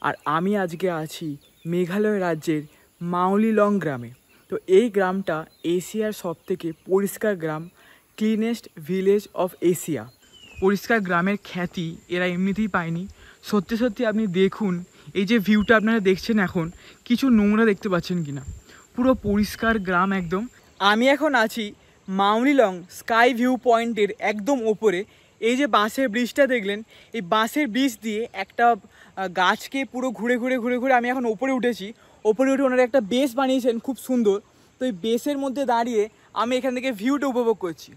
আর আমি আজকে আছি মেঘালয় রাজ্যের মাউলিলং গ্রামে। তো এই গ্রামটা এশিয়ার সবথেকে পরিষ্কার গ্রাম, ক্লিনেস্ট ভিলেজ অফ এশিয়া। পরিষ্কার গ্রামের খ্যাতি এরা এমনিতেই পায়নি। সত্যি সত্যি আপনি দেখুন, এই যে ভিউটা আপনারা দেখছেন এখন, কিছু নোংরা দেখতে পাচ্ছেন কিনা? পুরো পরিষ্কার গ্রাম একদম। আমি এখন আছি মাউলিলং স্কাই ভিউ পয়েন্টের একদম ওপরে। এই যে বাঁশের ব্রিজটা দেখলেন, এই বাঁশের ব্রিজ দিয়ে একটা গাছকে পুরো ঘুরে ঘুরে ঘুরে ঘুরে আমি এখন ওপরে উঠেছি। ওপরে উঠে ওনারা একটা বেস বানিয়েছেন খুব সুন্দর। তো এই বেসের মধ্যে দাঁড়িয়ে আমি এখান থেকে ভিউটা উপভোগ করছি।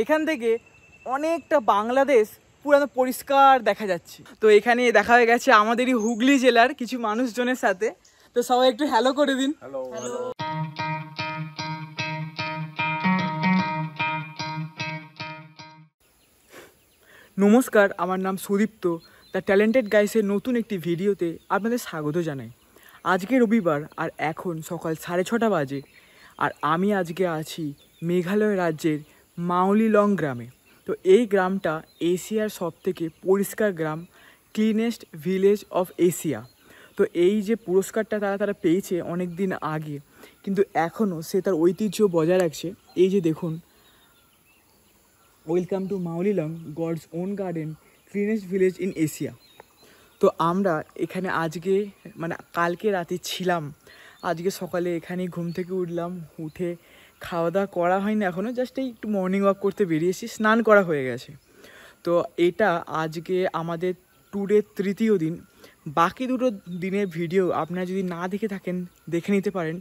এখান থেকে অনেকটা বাংলাদেশ পুরো পরিষ্কার দেখা যাচ্ছে। তো এখানে দেখা হয়ে গেছে আমাদেরই হুগলি জেলার কিছু মানুষজনের সাথে। তো সবাই একটু হ্যালো করে দিন। হ্যালো। নমস্কার, আমার নাম সুদীপ্ত। দ্য ট্যালেন্টেড গাইসের নতুন একটি ভিডিওতে আপনাদের স্বাগত জানাই। আজকে রবিবার আর এখন সকাল 6:30 বাজে। আর আমি আজকে আছি মেঘালয় রাজ্যের মাউলিলং গ্রামে। তো এই গ্রামটা এশিয়ার সবথেকে পরিষ্কার গ্রাম, ক্লিনেস্ট ভিলেজ অফ এশিয়া। তো এই যে পুরস্কারটা তারা পেয়েছে অনেক দিন আগে, কিন্তু এখনও সে তার ঐতিহ্য বজায় রাখছে। এই যে দেখুন, welcome to Mawlynnong, God's own garden, cleanest village in Asia. তো আমরা এখানে আজকে কালকে রাতে ছিলাম। আজকে সকালে এখানেই ঘুম থেকে উঠলাম। উঠে খাওয়া দাওয়া করা হয়নি এখনও, জাস্ট এই একটু মর্নিং ওয়াক করতে বেরিয়েছি, স্নান করা হয়ে গেছে। তো এটা আজকে আমাদের ট্যুরের তৃতীয় দিন। বাকি দুটো দিনের ভিডিও আপনারা যদি না দেখে থাকেন দেখে নিতে পারেন।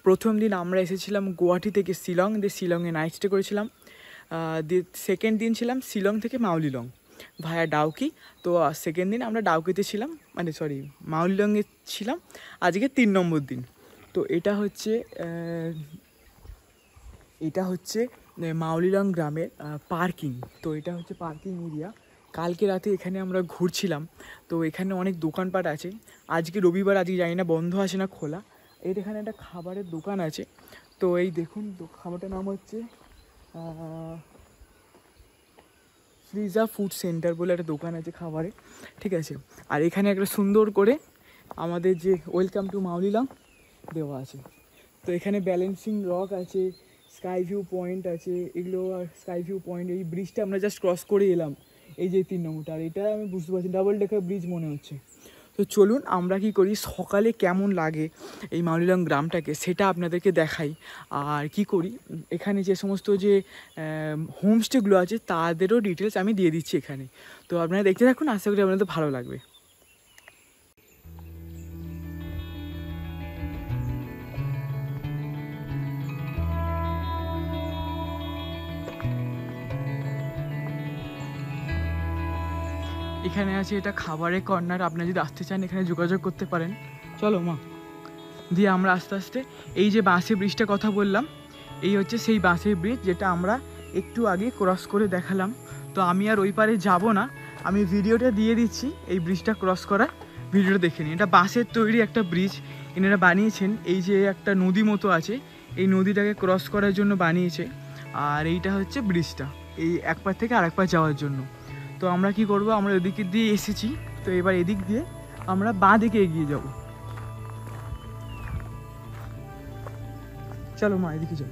প্রথম দিন আমরা এসেছিলাম গুয়াহাটি থেকে শিলং, দিয়ে শিলংয়ে নাইট স্টে করেছিলাম। সেকেন্ড দিন ছিলাম শিলং থেকে মাউলিলং ভায়া ডাউকি। তো সেকেন্ড দিন আমরা ডাউকিতে ছিলাম, মাউলিলংয়ে ছিলাম। আজকে 3 নম্বর দিন। তো এটা হচ্ছে মাউলিলং গ্রামের পার্কিং। তো এটা হচ্ছে পার্কিং এরিয়া। কালকে রাতে এখানে আমরা ঘুরছিলাম। তো এখানে অনেক দোকানপাট আছে। আজকে রবিবার, আজকে জানি না বন্ধ আছে না খোলা। এখানে একটা খাবারের দোকান আছে। তো এই দেখুন, খাবারটার নাম হচ্ছে ফ্রিজা ফুড সেন্টার বলে একটা দোকান আছে খাবারের, ঠিক আছে। আর এখানে একটা সুন্দর করে আমাদের যে ওয়েলকাম টু মাউলিলং দেওয়া আছে। তো এখানে ব্যালেন্সিং রক আছে, স্কাই ভিউ পয়েন্ট আছে, এগুলো। আর স্কাই ভিউ পয়েন্ট, এই ব্রিজটা আমরা জাস্ট ক্রস করে এলাম, এই যে 3 নম্বরটা। আর এটা আমি বুঝতে পারছি ডাবল ডেকার ব্রিজ মনে হচ্ছে। তো চলুন আমরা কি করি, সকালে কেমন লাগে এই মাউলিলং গ্রামটাকে সেটা আপনাদেরকে দেখাই। আর কি করি, এখানে যে সমস্ত যে হোমস্টেগুলো আছে তাদেরও ডিটেলস আমি দিয়ে দিচ্ছি এখানে। তো আপনারা দেখতে থাকুন, আশা করি আপনাদের ভালো লাগবে। এখানে আছে এটা খাবারের কর্নার। আপনারা যদি আসতে চান এখানে যোগাযোগ করতে পারেন। চলো মা। দিয়ে আমরা আস্তে আস্তে এই যে বাঁশের ব্রিজটার কথা বললাম, এই হচ্ছে সেই বাঁশের ব্রিজ যেটা আমরা একটু আগে ক্রস করে দেখালাম। তো আমি আর ওই পারে যাব না, আমি ভিডিওটা দিয়ে দিচ্ছি এই ব্রিজটা ক্রস করার, ভিডিওটা দেখে নিন। এটা বাঁশের তৈরি একটা ব্রিজ এনারা বানিয়েছেন। এই যে একটা নদী মতো আছে, এই নদীটাকে ক্রস করার জন্য বানিয়েছে। আর এইটা হচ্ছে ব্রিজটা, এই এক পার থেকে আরেক পার যাওয়ার জন্য। তো আমরা কি করব, আমরা এদিকে দিয়ে এসেছি। তো এবার এদিক দিয়ে আমরা বাঁ দিকে এগিয়ে যাব। চলো মা, এদিকে যাও।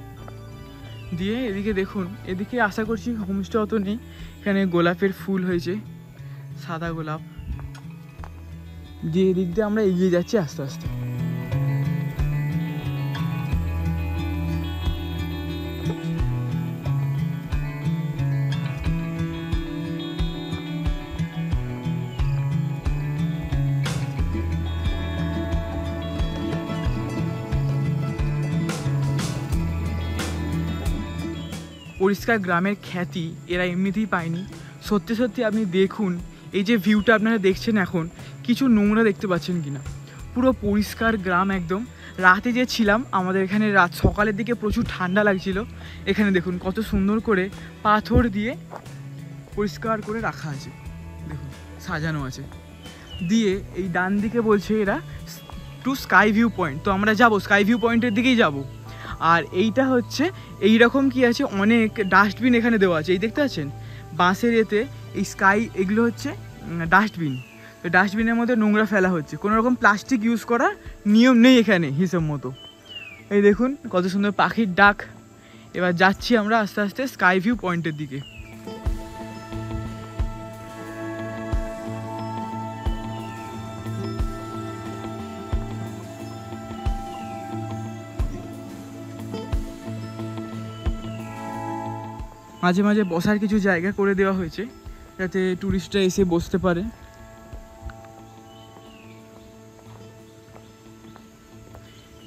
দিয়ে এদিকে দেখুন, এদিকে আশা করছি হোমস্টে অত নেই। এখানে গোলাপের ফুল হয়েছে, সাদা গোলাপ। দিয়ে এদিক দিয়ে আমরা এগিয়ে যাচ্ছি আস্তে আস্তে। পরিষ্কার গ্রামের খ্যাতি এরা এমনিতেই পায়নি। সত্যি সত্যি আপনি দেখুন, এই যে ভিউটা আপনারা দেখছেন এখন, কিছু নোংরা দেখতে পাচ্ছেন কিনা? পুরো পরিষ্কার গ্রাম একদম। রাতে যে ছিলাম আমাদের এখানে সকালের দিকে প্রচুর ঠান্ডা লাগছিল। এখানে দেখুন কত সুন্দর করে পাথর দিয়ে পরিষ্কার করে রাখা আছে, দেখুন সাজানো আছে। দিয়ে এই ডান দিকে বলছে এরা টু স্কাই ভিউ পয়েন্ট। তো আমরা যাব স্কাই ভিউ পয়েন্টের দিকেই যাব। আর এইটা হচ্ছে এই রকম কি আছে, অনেক ডাস্টবিন এখানে দেওয়া আছে। এই দেখতে পাচ্ছেন বাঁশের এতে এই স্কাই, এগুলো হচ্ছে ডাস্টবিন। ডাস্টবিনের মধ্যে নোংরা ফেলা হচ্ছে, কোনো রকম প্লাস্টিক ইউজ করার নিয়ম নেই এখানে হিসেব মতো। এই দেখুন কত সুন্দর পাখির ডাক। এবার যাচ্ছি আমরা আস্তে আস্তে স্কাই ভিউ পয়েন্টের দিকে। মাঝে মাঝে বসার কিছু জায়গা করে দেওয়া হয়েছে যাতে টুরিস্টরা এসে বসতে পারে।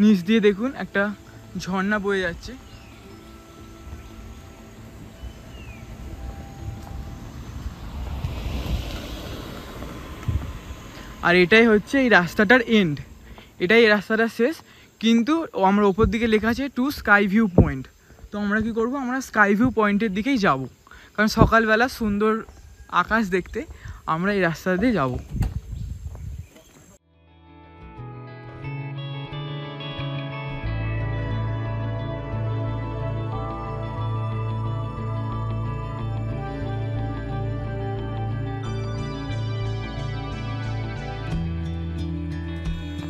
নিচ দিয়ে দেখুন একটা ঝর্ণা বয়ে যাচ্ছে। আর এটাই হচ্ছে এই রাস্তাটার এন্ড, এটাই এই রাস্তাটার শেষ। কিন্তু আমার ওপর দিকে লেখা আছে টু স্কাই ভিউ পয়েন্ট। তো আমরা কি করব, আমরা স্কাই ভিউ পয়েন্টের দিকেই যাব, কারণ সকালবেলা সুন্দর আকাশ দেখতে আমরা এই রাস্তা দিয়ে যাব।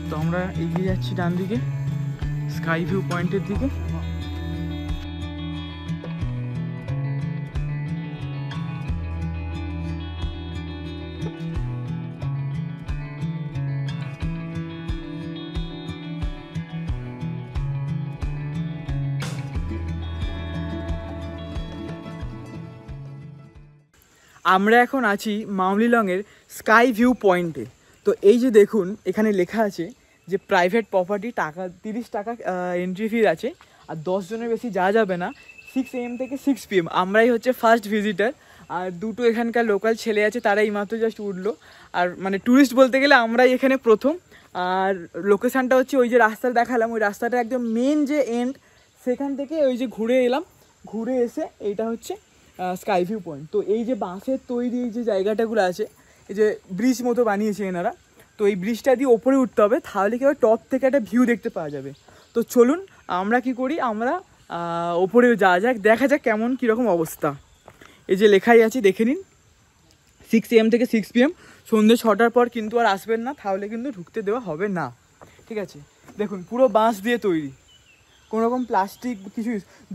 তো আমরা এগিয়ে যাচ্ছি ডান দিকে স্কাই ভিউ পয়েন্টের দিকে। আমরা এখন আছি মাউলিলংয়ের স্কাই ভিউ পয়েন্টে। তো এই যে দেখুন এখানে লেখা আছে যে প্রাইভেট প্রপার্টি, টাকা 30 টাকা এন্ট্রি ফি আছে, আর 10 জনের বেশি যাওয়া যাবে না। 6 AM থেকে 6 PM আমরাই হচ্ছে ফার্স্ট ভিজিটার, আর দুটো এখানকার লোকাল ছেলে আছে, তারা এইমাত্র জাস্ট উঠলো। আর মানে ট্যুরিস্ট বলতে গেলে আমরাই এখানে প্রথম। আর লোকেশানটা হচ্ছে ওই যে রাস্তাটা দেখালাম, ওই রাস্তাটা একদম মেন যে এন্ড, সেখান থেকে ওই যে ঘুরে এলাম, ঘুরে এসে এইটা হচ্ছে স্কাই ভিউ পয়েন্ট। তো এই যে বাঁশের তৈরি এই যে জায়গাটাগুলো আছে, এই যে ব্রিজ মতো বানিয়েছে এনারা, তো এই ব্রিজটা দিয়ে ওপরে উঠতে হবে, তাহলে কি হবে টপ থেকে একটা ভিউ দেখতে পাওয়া যাবে। তো চলুন আমরা কি করি, আমরা ওপরে যাওয়া যাক, দেখা যাক কেমন কীরকম অবস্থা। এই যে লেখাই আছে দেখে নিন, 6 AM থেকে 6 PM, সন্ধ্যে 6টার পর কিন্তু আর আসবেন না, তাহলে কিন্তু ঢুকতে দেওয়া হবে না। ঠিক আছে, দেখুন পুরো বাঁশ দিয়ে তৈরি, কোনো রকম প্লাস্টিক কিছু।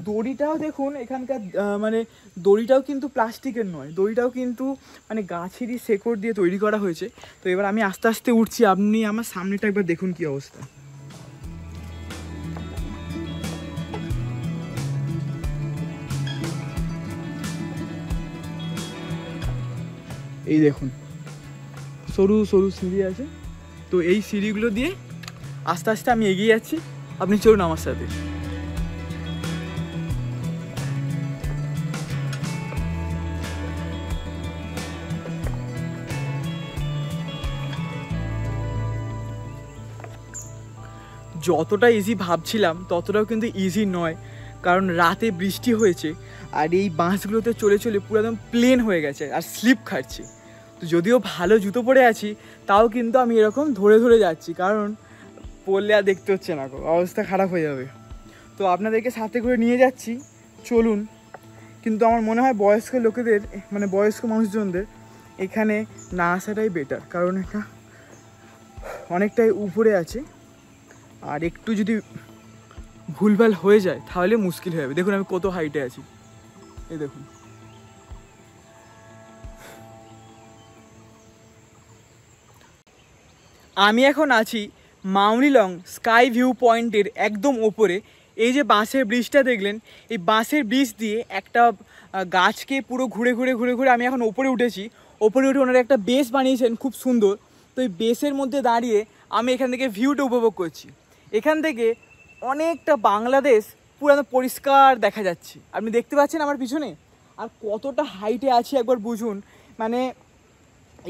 দড়িটাও দেখুন এখানকার, মানে দড়িটাও কিন্তু প্লাস্টিকের নয়, দড়িটাও কিন্তু মানে গাছেরই শেকড় দিয়ে তৈরি করা হয়েছে। তো এবার আমি আস্তে আস্তে উঠছি, আপনি আমার সামনেটা একবার দেখুন কি অবস্থা। এই দেখুন সরু সরু সিঁড়ি আছে, তো এই সিঁড়িগুলো দিয়ে আস্তে আস্তে আমি এগিয়ে যাচ্ছি, আপনি চলুন আমার সাথে। যতটা ইজি ভাবছিলাম ততটাও কিন্তু ইজি নয়, কারণ রাতে বৃষ্টি হয়েছে আর এই বাঁশগুলোতে চলে চলে পুরো একদম প্লেন হয়ে গেছে আর স্লিপ খাচ্ছে। তো যদিও ভালো জুতো পরে আছি, তাও কিন্তু আমি এরকম ধরে ধরে যাচ্ছি, কারণ পরলে আর দেখতে হচ্ছে না, অবস্থা খারাপ হয়ে যাবে। তো আপনাদেরকে সাথে করে নিয়ে যাচ্ছি, চলুন। কিন্তু আমার মনে হয় বয়স্ক লোকেদের, মানে বয়স্ক মানুষজনদের এখানে না আসাটাই বেটার, কারণ এটা অনেকটাই উপরে আছে, আর একটু যদি ভুলভাল হয়ে যায় তাহলে মুশকিল হয়ে যাবে। দেখুন আমি কত হাইটে আছি, এই দেখুন। আমি এখন আছি মাউলিলং স্কাই ভিউ পয়েন্টের একদম ওপরে। এই যে বাঁশের ব্রিজটা দেখলেন, এই বাঁশের ব্রিজ দিয়ে একটা গাছকে পুরো ঘুরে ঘুরে ঘুরে ঘুরে আমি এখন ওপরে উঠেছি। ওপরে উঠে ওনারা একটা বেস বানিয়েছেন খুব সুন্দর। তো এই বেসের মধ্যে দাঁড়িয়ে আমি এখান থেকে ভিউটা উপভোগ করছি। এখান থেকে অনেকটা বাংলাদেশ পুরো পরিষ্কার দেখা যাচ্ছে, আপনি দেখতে পাচ্ছেন আমার পিছনে। আর কতটা হাইটে আছি একবার বুঝুন, মানে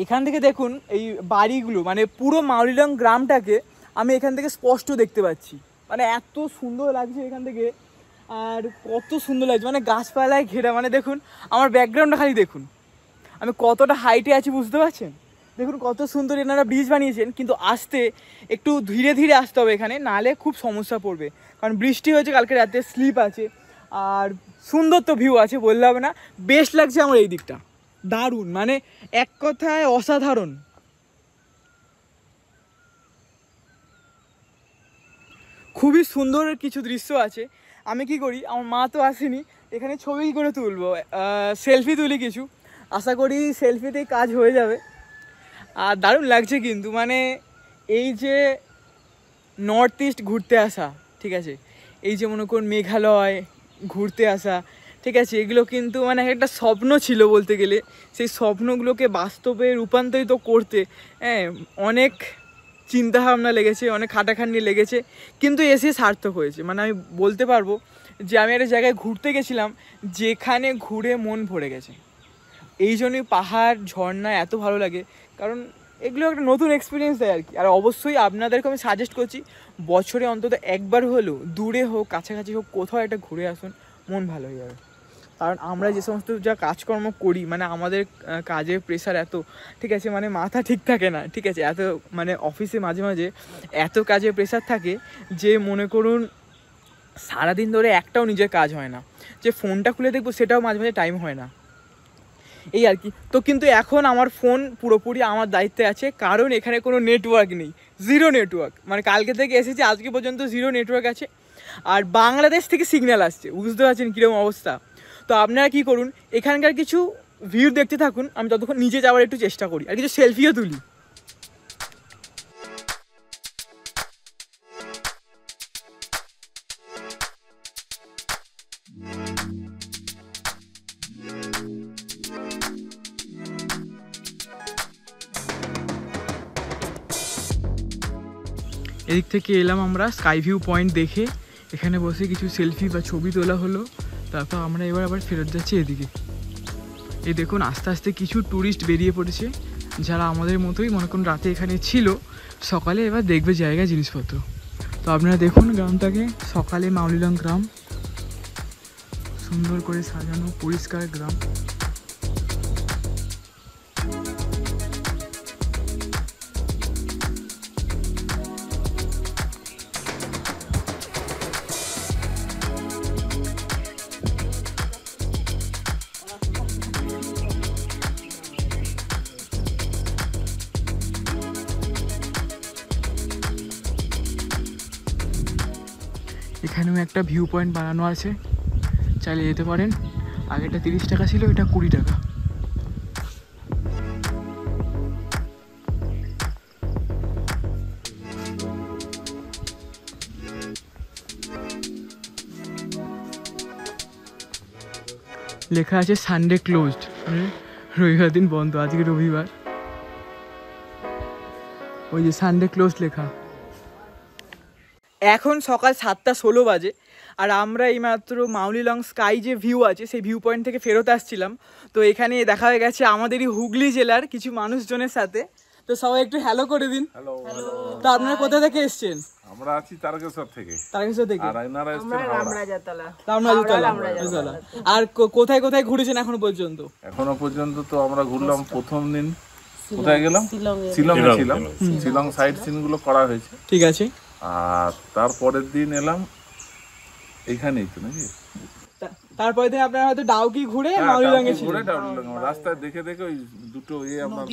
এখান থেকে দেখুন এই বাড়িগুলো, মানে পুরো মাউলিলং গ্রামটাকে আমি এখান থেকে স্পষ্ট দেখতে পাচ্ছি। মানে এত সুন্দর লাগছে এখান থেকে, আর কত সুন্দর লাগছে, মানে গাছপালায় ঘেরা। মানে দেখুন আমার ব্যাকগ্রাউন্ডটা খালি দেখুন, আমি কতটা হাইটে আছি বুঝতে পারছেন। দেখুন কত সুন্দর এনারা ব্রিজ বানিয়েছেন, কিন্তু আসতে একটু ধীরে ধীরে আসতে হবে এখানে, নাহলে খুব সমস্যা পড়বে, কারণ বৃষ্টি হয়েছে কালকে রাতে, স্লিপ আছে, আর সুন্দর তো ভিউ আছে বললে হবে না। বেস্ট লাগছে আমার এই দিকটা, দারুণ, মানে এক কথায় অসাধারণ। খুবই সুন্দর কিছু দৃশ্য আছে। আমি কি করি, আমার মা তো আসেনি, এখানে ছবি কী করে তুলবো, সেলফি তুলি কিছু, আশা করি সেলফিতেই কাজ হয়ে যাবে। আর দারুণ লাগছে কিন্তু, মানে এই যে নর্থ ইস্ট ঘুরতে আসা, ঠিক আছে, এই যে মনে করুন মেঘালয় ঘুরতে আসা, ঠিক আছে, এগুলো কিন্তু মানে একটা স্বপ্ন ছিল বলতে গেলে। সেই স্বপ্নগুলোকে বাস্তবে রূপান্তরিত করতে অনেক চিন্তাভাবনা লেগেছে, অনেক খাটাখাটনি লেগেছে, কিন্তু এসে সার্থক হয়েছে। মানে আমি বলতে পারবো যে আমি একটা জায়গায় ঘুরতে গেছিলাম যেখানে ঘুরে মন ভরে গেছে। এই জন্যই পাহাড় ঝর্ণা এত ভালো লাগে, কারণ এগুলো একটা নতুন এক্সপিরিয়েন্স দেয় আর কি। আর অবশ্যই আপনাদেরকে আমি সাজেস্ট করছি বছরে অন্তত একবার হলেও দূরে হোক কাছাকাছি হোক কোথাও একটা ঘুরে আসুন, মন ভালো হয়ে যাবে। কারণ আমরা যে সমস্ত যা কাজকর্ম করি, মানে আমাদের কাজের প্রেশার এত, ঠিক আছে, মানে মাথা ঠিক থাকে না, ঠিক আছে, এত মানে অফিসে মাঝে মাঝে এত কাজের প্রেশার থাকে যে মনে করুন সারাদিন ধরে একটাও নিজের কাজ হয় না, যে ফোনটা খুলে দেখবো সেটাও মাঝে মাঝে টাইম হয় না, এই আর কি। তো কিন্তু এখন আমার ফোন পুরোপুরি আমার দায়িত্বে আছে, কারণ এখানে কোনো নেটওয়ার্ক নেই, জিরো নেটওয়ার্ক। মানে কালকে থেকে এসেছি আজকে পর্যন্ত জিরো নেটওয়ার্ক আছে, আর বাংলাদেশ থেকে সিগন্যাল আসছে, বুঝতে পারছেন কীরকম অবস্থা। তো আপনারা কি করুন, এখানকার কিছু ভিউ দেখতে থাকুন, আমি ততক্ষণ নিচে যাওয়ার একটু চেষ্টা করি আর কিছু সেলফিও তুলি। এদিক থেকে এলাম আমরা স্কাই ভিউ পয়েন্ট দেখে, এখানে বসে কিছু সেলফি বা ছবি তোলা হলো, তারপর আমরা এবার আবার ফেরত যাচ্ছি এদিকে। এই দেখুন আস্তে আস্তে কিছু ট্যুরিস্ট বেরিয়ে পড়েছে, যারা আমাদের মতোই মনে করুন রাতে এখানে ছিল, সকালে এবার দেখবে জায়গা জিনিসপত্র। তো আপনারা দেখুন গ্রামটাকে, সকালে মাউলিলং গ্রাম, সুন্দর করে সাজানো পরিষ্কার গ্রাম। এখানেও একটা ভিউ পয়েন্ট বানানো আছে, চাইলে যেতে পারেন। আগেটা 30 টাকা ছিল, এটা 20 টাকা। লেখা আছে সানডে ক্লোজড, মানে রবিবার দিন বন্ধ, আজকে রবিবার, ওই যে সানডে ক্লোজড লেখা। এখন সকাল 7:16 বাজে, আর আমরা এইমাত্র মাউলিলং স্কাই যে ভিউ আছে সেই ভিউ পয়েন্ট থেকে ফেরত আসছিলাম। তো এখানে দেখা হয়ে গেছে আমাদেরই হুগলি জেলার কিছু মানুষজনের সাথে। তো সবাই একটু হ্যালো করে দিন। হ্যালো। তো আপনারা কোথা থেকে এসেছেন? আমরা আছি তারকেশ্বর থেকে। তারকেশ্বর থেকে। আর এনারা এসেছেন রামরাজাতলা। আর কোথায় কোথায় ঘুরেছেন এখনো পর্যন্ত? এখনো পর্যন্ত তো আমরা ঘুরলাম, প্রথম দিন কোথায় গেলাম, শিলংয়ে ছিলাম, শিলং সাইট সিন গুলো করা হয়েছে, ঠিক আছে। আর তারপরের দিন এলাম এইখানেই তো নাকি, তারপরে দিন আপনারা হয়তো ডাউকি ঘুরে মাউলিলং এ ছিলেন। রাস্তায় দেখে দেখে ওই দুটো আপনার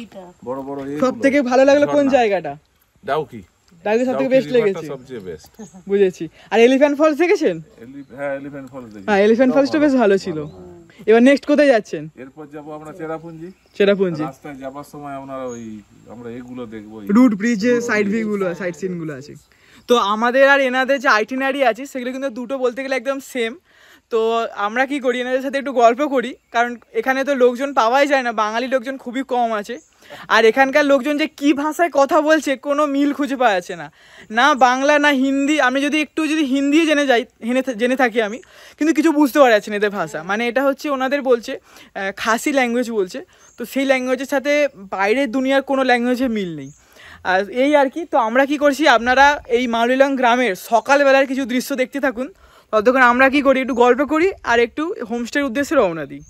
বড় বড় সবথেকে ভালো লাগলো কোন জায়গাটা? ডাউকি। ডাউকি সবথেকে বেস্ট লেগেছে, সবচেয়ে বেস্ট। বুঝেছি। আর এলিফ্যান্ট ফলস দেখেছেন? হ্যাঁ এলিফ্যান্ট ফলস দেখেছি। হ্যাঁ এলিফ্যান্ট ফলসটা বেশ ভালো ছিল। এবার নেক্সট কোথায় যাচ্ছেন? এরপর যাব আমরা চেরাপুঞ্জি। রাস্তায় যাবার সময় আমরা এগুলো দেখবো, রুট ব্রিজে সাইড ভিউ গুলো, সাইড সিন গুলো আছে। তো আমাদের আর এনাদের যে আইটিনারি আছে সেগুলো কিন্তু দুটো বলতে গেলে একদম সেম। তো আমরা কি করি, এনাদের সাথে একটু গল্প করি, কারণ এখানে তো লোকজন পাওয়াই যায় না, বাঙালি লোকজন খুবই কম আছে। আর এখানকার লোকজন যে কি ভাষায় কথা বলছে কোনো মিল খুঁজে পাওয়া যাচ্ছে না, না বাংলা না হিন্দি। আমি যদি হিন্দি জেনে থাকি আমি, কিন্তু কিছু বুঝতে পারা যাচ্ছে না এদের ভাষা। মানে এটা হচ্ছে ওনাদের বলছে খাসি ল্যাঙ্গুয়েজ বলছে, তো সেই ল্যাঙ্গুয়েজের সাথে বাইরের দুনিয়ার কোনো ল্যাঙ্গুয়েজের মিল নেই। আর এই আর কি। তো আমরা কি করছি, আপনারা এই মাউলিলং গ্রামের সকালবেলার কিছু দৃশ্য দেখতে থাকুন, ততক্ষণ আমরা কি করি একটু গল্প করি আর একটু হোমস্টের উদ্দেশ্যে রওনা দিই।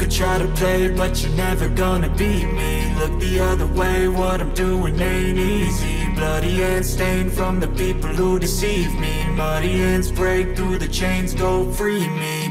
could try to play, but you're never gonna beat me. Look the other way, what I'm doing ain't easy. Bloody hands stained from the people who deceive me. Muddy hands break through the chains, go free me.